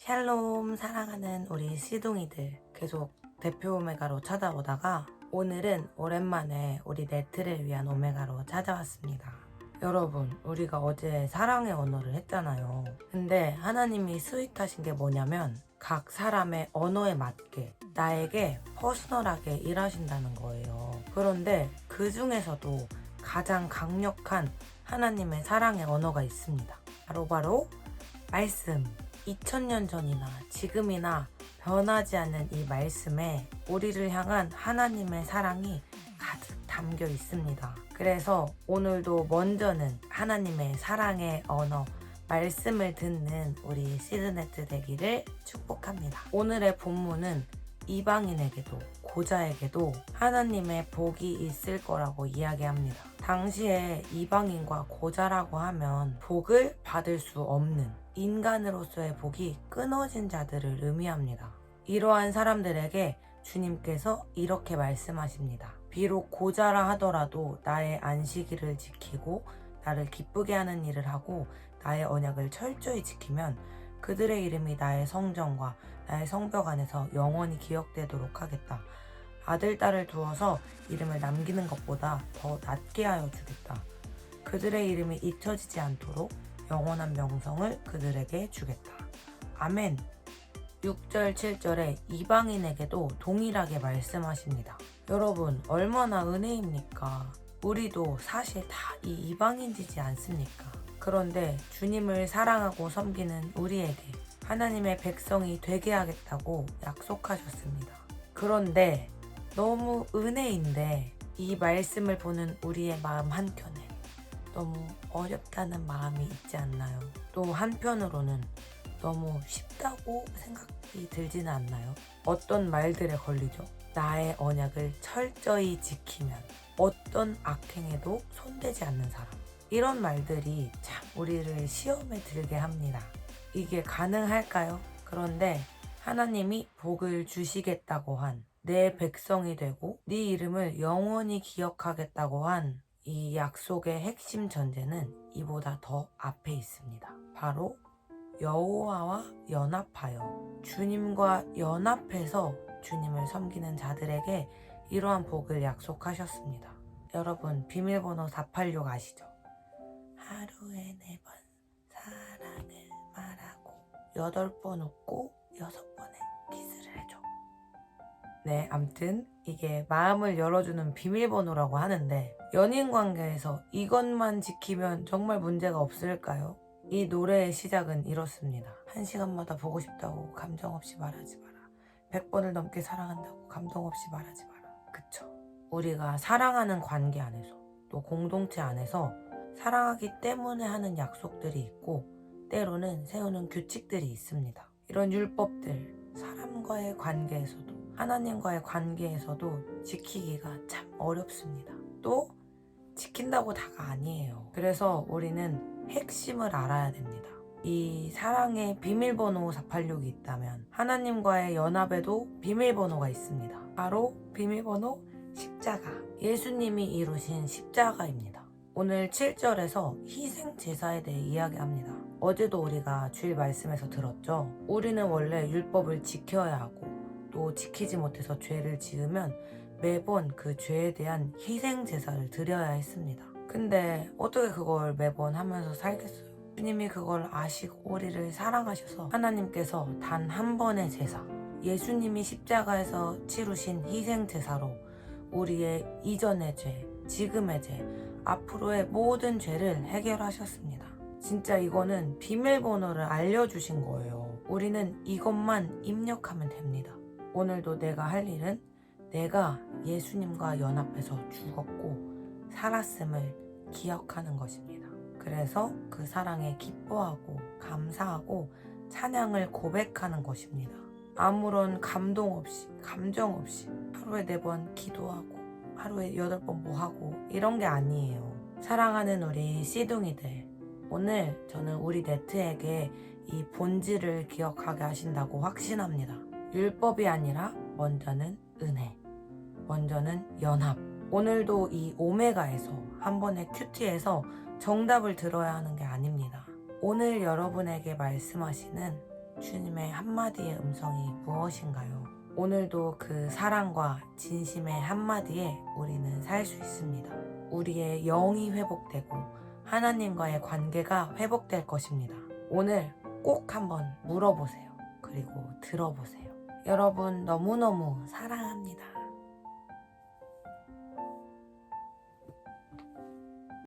샬롬 사랑하는 우리 시둥이들, 계속 대표 오메가로 찾아오다가 오늘은 오랜만에 우리 네트를 위한 오메가로 찾아왔습니다. 여러분, 우리가 어제 사랑의 언어를 했잖아요. 근데 하나님이 스윗하신 게 뭐냐면 각 사람의 언어에 맞게 나에게 퍼스널하게 일하신다는 거예요. 그런데 그 중에서도 가장 강력한 하나님의 사랑의 언어가 있습니다. 바로 말씀. 2000년 전이나 지금이나 변하지 않는 이 말씀에 우리를 향한 하나님의 사랑이 가득 담겨 있습니다. 그래서 오늘도 먼저는 하나님의 사랑의 언어, 말씀을 듣는 우리 시드네트 되기를 축복합니다. 오늘의 본문은 이방인에게도 고자에게도 하나님의 복이 있을 거라고 이야기합니다. 당시에 이방인과 고자라고 하면 복을 받을 수 없는 인간으로서의 복이 끊어진 자들을 의미합니다. 이러한 사람들에게 주님께서 이렇게 말씀하십니다. 비록 고자라 하더라도 나의 안식일을 지키고 나를 기쁘게 하는 일을 하고 나의 언약을 철저히 지키면 그들의 이름이 나의 성전과 나의 성벽 안에서 영원히 기억되도록 하겠다. 아들, 딸을 두어서 이름을 남기는 것보다 더 낮게 하여 주겠다. 그들의 이름이 잊혀지지 않도록 영원한 명성을 그들에게 주겠다. 아멘. 6절, 7절에 이방인에게도 동일하게 말씀하십니다. 여러분, 얼마나 은혜입니까? 우리도 사실 다 이 이방인이지 않습니까? 그런데 주님을 사랑하고 섬기는 우리에게 하나님의 백성이 되게 하겠다고 약속하셨습니다. 그런데 너무 은혜인데 이 말씀을 보는 우리의 마음 한켠에 너무 어렵다는 마음이 있지 않나요? 또 한편으로는 너무 쉽다고 생각이 들지는 않나요? 어떤 말들에 걸리죠? 나의 언약을 철저히 지키면 어떤 악행에도 손대지 않는 사람. 이런 말들이 참 우리를 시험에 들게 합니다. 이게 가능할까요? 그런데 하나님이 복을 주시겠다고 한 내 백성이 되고 네 이름을 영원히 기억하겠다고 한 이 약속의 핵심 전제는 이보다 더 앞에 있습니다. 바로 여호와와 연합하여 주님과 연합해서 주님을 섬기는 자들에게 이러한 복을 약속하셨습니다. 여러분, 비밀번호 486 아시죠? 하루에 4번 사랑을 말하고 8번 웃고 6번에 키스를 해줘. 네, 암튼 이게 마음을 열어주는 비밀번호라고 하는데 연인 관계에서 이것만 지키면 정말 문제가 없을까요? 이 노래의 시작은 이렇습니다. 1시간마다 보고 싶다고 감정 없이 말하지 마라. 100번을 넘게 사랑한다고 감동 없이 말하지 마라. 그쵸? 우리가 사랑하는 관계 안에서 또 공동체 안에서 사랑하기 때문에 하는 약속들이 있고 때로는 세우는 규칙들이 있습니다. 이런 율법들, 사람과의 관계에서도 하나님과의 관계에서도 지키기가 참 어렵습니다. 또 지킨다고 다가 아니에요. 그래서 우리는 핵심을 알아야 됩니다. 이 사랑의 비밀번호 486이 있다면 하나님과의 연합에도 비밀번호가 있습니다. 바로 비밀번호 십자가. 예수님이 이루신 십자가입니다. 오늘 7절에서 희생제사에 대해 이야기합니다. 어제도 우리가 주일 말씀에서 들었죠. 우리는 원래 율법을 지켜야 하고 또 지키지 못해서 죄를 지으면 매번 그 죄에 대한 희생제사를 드려야 했습니다. 근데 어떻게 그걸 매번 하면서 살겠어요? 주님이 그걸 아시고 우리를 사랑하셔서 하나님께서 단 한 번의 제사, 예수님이 십자가에서 치루신 희생제사로 우리의 이전의 죄, 지금의 죄, 앞으로의 모든 죄를 해결하셨습니다. 진짜 이거는 비밀번호를 알려주신 거예요. 우리는 이것만 입력하면 됩니다. 오늘도 내가 할 일은 내가 예수님과 연합해서 죽었고 살았음을 기억하는 것입니다. 그래서 그 사랑에 기뻐하고 감사하고 찬양을 고백하는 것입니다. 아무런 감동 없이, 감정 없이 하루에 4번 기도하고 하루에 8번 뭐 하고 이런 게 아니에요. 사랑하는 우리 씨둥이들, 오늘 저는 우리 네트에게 이 본질을 기억하게 하신다고 확신합니다. 율법이 아니라 먼저는 은혜, 먼저는 연합. 오늘도 이 오메가에서 한 번의 큐티에서 정답을 들어야 하는 게 아닙니다. 오늘 여러분에게 말씀하시는 주님의 한마디의 음성이 무엇인가요? 오늘도 그 사랑과 진심의 한마디에 우리는 살 수 있습니다. 우리의 영이 회복되고 하나님과의 관계가 회복될 것입니다. 오늘 꼭 한번 물어보세요. 그리고 들어보세요. 여러분 너무너무 사랑합니다.